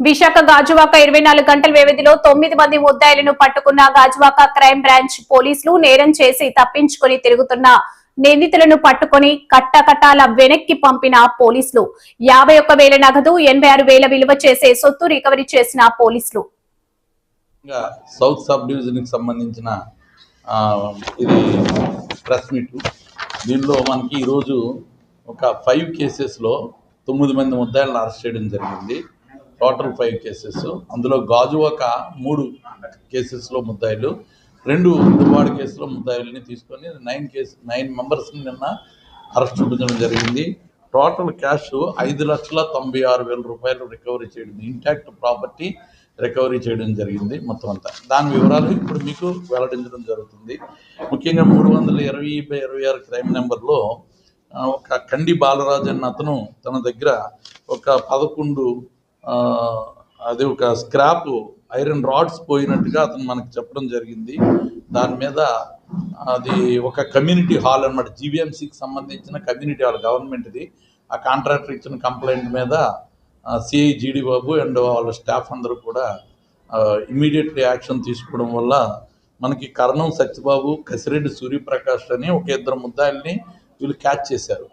విశాఖ గాజువాక 24 గంటల వ్యవధిలో 9 మంది ముద్దాయిలను పట్టుకున్న గాజువాక క్రైమ్ బ్రాంచ్ పోలీసులు నేరం చేసి తప్పించుకుని తిరుగుతున్న నిందితులను పట్టుకుని కట్టకటాల వెనక్కి పంపిన పోలీసులు 51,000 నగదు 86,000 విలువ చేసే సొత్తు రికవరీ చేసిన పోలీసులు. సౌత్ సబ్ డివిజన్ కి సంబంధించిన ఇది ప్రెస్ మీట్. దీనిలో మనకి ఈరోజు ఒక 5 కేసెస్లో 9 మంది ముద్దాయిలను అరెస్ట్ చేయడం జరిగింది. Total 5 cases. అందులో గాజువాక 3 కేసెస్లో ముద్దాయిలు, 2 దువ్వాడ కేసులో ముద్దాయిల్ని తీసుకొని 9 మెంబర్స్ని నిన్న అరెస్ట్ చూపించడం జరిగింది. టోటల్ క్యాష్ 5,96,000 రూపాయలు రికవరీ చేయడం, ఇంటాక్ట్ ప్రాపర్టీ రికవరీ చేయడం జరిగింది మొత్తం అంతా. దాని వివరాలు ఇప్పుడు మీకు వెల్లడించడం జరుగుతుంది. ముఖ్యంగా 320/26 క్రైమ్ నెంబర్లో ఒక కండి బాలరాజు అన్న అతను తన దగ్గర ఒక 11 అది ఒక స్క్రాప్ ఐరన్ రాడ్స్ పోయినట్టుగా అతను మనకు చెప్పడం జరిగింది. దాని మీద అది ఒక కమ్యూనిటీ హాల్ అన్నమాట, జీవీఎంసీకి సంబంధించిన కమ్యూనిటీ హాల్ గవర్నమెంట్ది. ఆ కాంట్రాక్టర్ ఇచ్చిన కంప్లైంట్ మీద సిఐ జీడి బాబు అండ్ వాళ్ళ స్టాఫ్ అందరూ కూడా ఇమీడియట్లీ యాక్షన్ తీసుకోవడం వల్ల మనకి కరణం సత్యబాబు, కసిరెడ్డి సూర్యప్రకాష్ అని ఒక 2 ముద్దాయిల్ని వీళ్ళు క్యాచ్ చేశారు.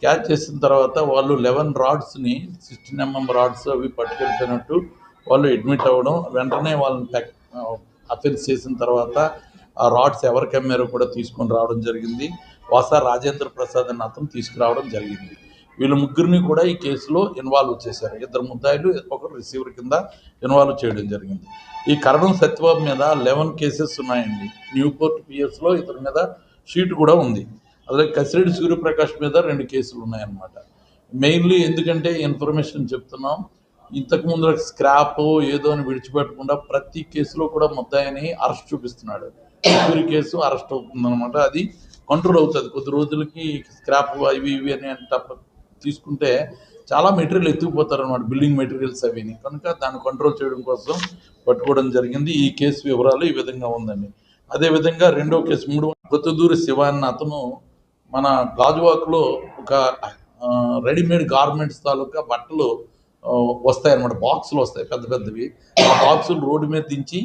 క్యాచ్ చేసిన తర్వాత వాళ్ళు 11 రాడ్స్ని 16 mm రాడ్స్ అవి పట్టుకెళ్ళిపోయినట్టు వాళ్ళు అడ్మిట్ అవ్వడం, వెంటనే వాళ్ళని అఫెన్స్ చేసిన తర్వాత ఆ రాడ్స్ ఎవరికి అమ్మారో కూడా తీసుకొని రావడం జరిగింది. వాసా రాజేంద్ర ప్రసాద్ అన్న అతను తీసుకురావడం జరిగింది. వీళ్ళ ముగ్గురిని కూడా ఈ కేసులో ఇన్వాల్వ్ చేశారు. 2 ముద్దాయిలు, ఒకరు రిసీవర్ కింద ఇన్వాల్వ్ చేయడం జరిగింది. ఈ కరణం సత్యబాబు మీద 11 కేసెస్ ఉన్నాయండి. న్యూపోర్ట్ పిఎస్లో ఇతని మీద షీట్ కూడా ఉంది. అలాగే కసిరెడ్డి సూర్యప్రకాష్ మీద 2 కేసులు ఉన్నాయన్నమాట. మెయిన్లీ ఎందుకంటే ఇన్ఫర్మేషన్ చెప్తున్నాం, ఇంతకుముందు స్క్రాప్ ఏదో అని విడిచిపెట్టకుండా ప్రతి కేసులో కూడా ముద్దాయిని అరెస్ట్ చూపిస్తున్నాడు. సూర్య కేసు అరెస్ట్ అవుతుందన్నమాట. అది కంట్రోల్ అవుతుంది. కొద్ది రోజులకి స్క్రాప్ ఇవి అని తీసుకుంటే చాలా మెటీరియల్ ఎత్తుకుపోతారనమాట, బిల్డింగ్ మెటీరియల్స్ అవిని. కనుక దాన్ని కంట్రోల్ చేయడం కోసం పట్టుకోవడం జరిగింది. ఈ కేసు వివరాలు ఈ విధంగా ఉందండి. అదేవిధంగా 2వ కేసు 3 కొత్తదూరి శివ అన్న అతను మన గాజువాకలో ఒక రెడీమేడ్ గార్మెంట్స్ తాలూకా బట్టలు వస్తాయన్నమాట, బాక్సులు వస్తాయి పెద్ద పెద్దవి. ఆ బాక్సులు రోడ్డు మీద దించి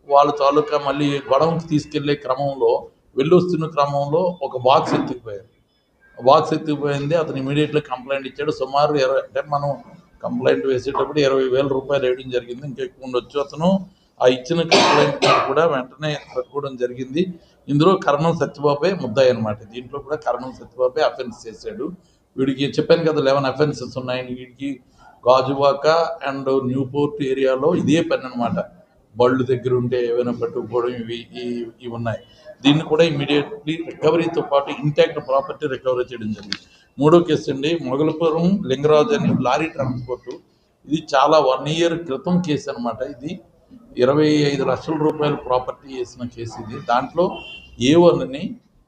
వాళ్ళ తాలూకా మళ్ళీ గొడవకి తీసుకెళ్లే క్రమంలో వెళ్ళొస్తున్న క్రమంలో ఒక బాక్స్ ఎత్తిపోయింది. అతను ఇమీడియట్లీ కంప్లైంట్ ఇచ్చాడు. సుమారు 20 అంటే మనం కంప్లైంట్ వేసేటప్పుడు 20,000 రూపాయలు వేయడం జరిగింది, ఇంకా ఎక్కువ ఉండొచ్చు. అతను ఆ ఇచ్చిన కంప్లైంట్ కూడా వెంటనే పట్టుకోవడం జరిగింది. ఇందులో కరణం సత్యబాబే ముద్దాయి అనమాట. దీంట్లో కూడా కరణం సత్యబాబే అఫెన్స్ చేశాడు. వీడికి చెప్పాను కదా 11 అఫెన్సెస్ ఉన్నాయని. వీడికి గాజువాక అండ్ న్యూపోర్ట్ ఏరియాలో ఇదే పని అనమాట. బళ్ళు దగ్గర ఉంటే ఏమైనా పట్టుకుపోవడం ఇవి ఉన్నాయి. దీన్ని కూడా ఇమీడియట్లీ రికవరీతో పాటు ఇంటాక్ట్ ప్రాపర్టీ రికవరీ చేయడం జరిగింది. 3వ కేసు అండి, మొగలపురం లింగరాజు అని లారీ ట్రాన్స్పోర్టు. ఇది చాలా 1 year క్రితం కేసు అనమాట. ఇది 25 లక్షల రూపాయల ప్రాపర్టీ వేసిన కేసు ఇది. దాంట్లో A1ని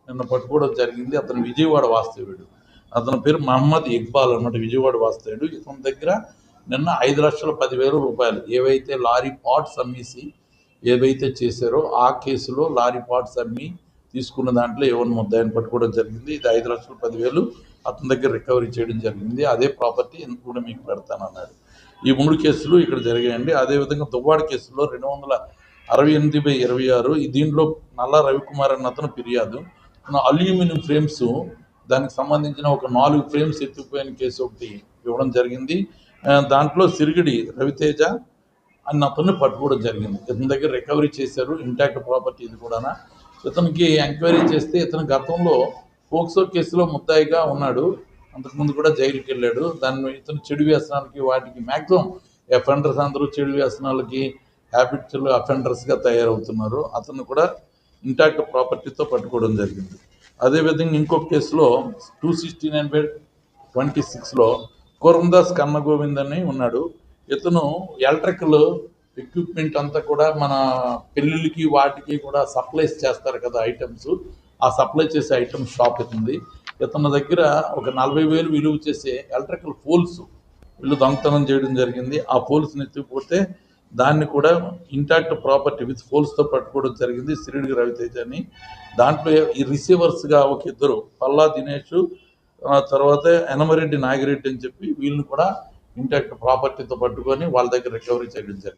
నిన్న పట్టుకోవడం జరిగింది. అతను విజయవాడ వాస్తవ్యుడు. అతని పేరు మహమ్మద్ ఇక్బాల్ అనమాట, విజయవాడ వాస్తవ్యుడు. ఇతని దగ్గర నిన్న 5,10,000 రూపాయలు ఏవైతే లారీ పార్ట్స్ అమ్మేసి ఏవైతే చేశారో ఆ కేసులో లారీ పార్ట్స్ అమ్మి తీసుకున్న దాంట్లో A1 ముద్దాయిని పట్టుకోవడం జరిగింది. ఇది 5,10,000 అతని దగ్గర రికవరీ చేయడం జరిగింది. అదే ప్రాపర్టీ కూడా మీకు పెడతానన్నాడు. ఈ 3 కేసులు ఇక్కడ జరిగాయండి. అదేవిధంగా దువ్వాడ కేసులో 268/26 దీంట్లో నల్లా రవికుమార్ అన్న అతను ఫిర్యాదు. అల్యూమినియం ఫ్రేమ్స్ దానికి సంబంధించిన ఒక 4 ఫ్రేమ్స్ ఎత్తుకుపోయిన కేసు ఒకటి ఇవ్వడం జరిగింది. దాంట్లో సిరిగిడి రవితేజ అన్న అతన్ని పట్టుకోవడం జరిగింది. ఇతని దగ్గర రికవరీ చేశారు ఇంటాక్ట్ ప్రాపర్టీ. ఇది కూడా ఇతనికి ఎంక్వైరీ చేస్తే ఇతను గతంలో పోక్సో కేసులో ముద్దాయిగా ఉన్నాడు. అంతకుముందు కూడా జైలుకి వెళ్ళాడు. ఇతను చెడు వ్యసనాలకి వాటికి మ్యాక్సిమం అఫెండర్స్ అందరూ చెడు వ్యసనాలకి హ్యాబిచువల్ అఫెండర్స్గా తయారవుతున్నారు. అతను కూడా ఇంటాక్ట్ ప్రాపర్టీతో పట్టుకోవడం జరిగింది. అదేవిధంగా ఇంకొక కేసులో 269/26లో కోరందాస్ కన్నగోవింద్ అని ఉన్నాడు. ఇతను ఎలక్ట్రికల్ ఎక్విప్మెంట్ అంతా కూడా మన పెళ్ళిళ్ళకి వాటికి కూడా సప్లైస్ చేస్తారు కదా ఐటమ్స్, ఆ సప్లై చేసే ఐటమ్స్ షాప్ ఉంది. ఇతని దగ్గర ఒక 40,000 విలువ చేసే ఎలక్ట్రికల్ పోల్స్ వీళ్ళు దొంగతనం చేయడం జరిగింది. ఆ పోల్స్ని ఎత్తిపోతే దాన్ని కూడా ఇంటాక్ట్ ప్రాపర్టీ విత్ పోల్స్తో పట్టుకోవడం జరిగింది. సిరిడి రవితేజ అని. దాంట్లో ఈ రిసీవర్స్గా ఒక 2 పల్లా దినేష్, తర్వాత యనమరెడ్డి నాగిరెడ్డి అని చెప్పి వీళ్ళని కూడా ఇంటాక్ట్ ప్రాపర్టీతో పట్టుకొని వాళ్ళ దగ్గర రికవరీ చేయడం జరిగింది.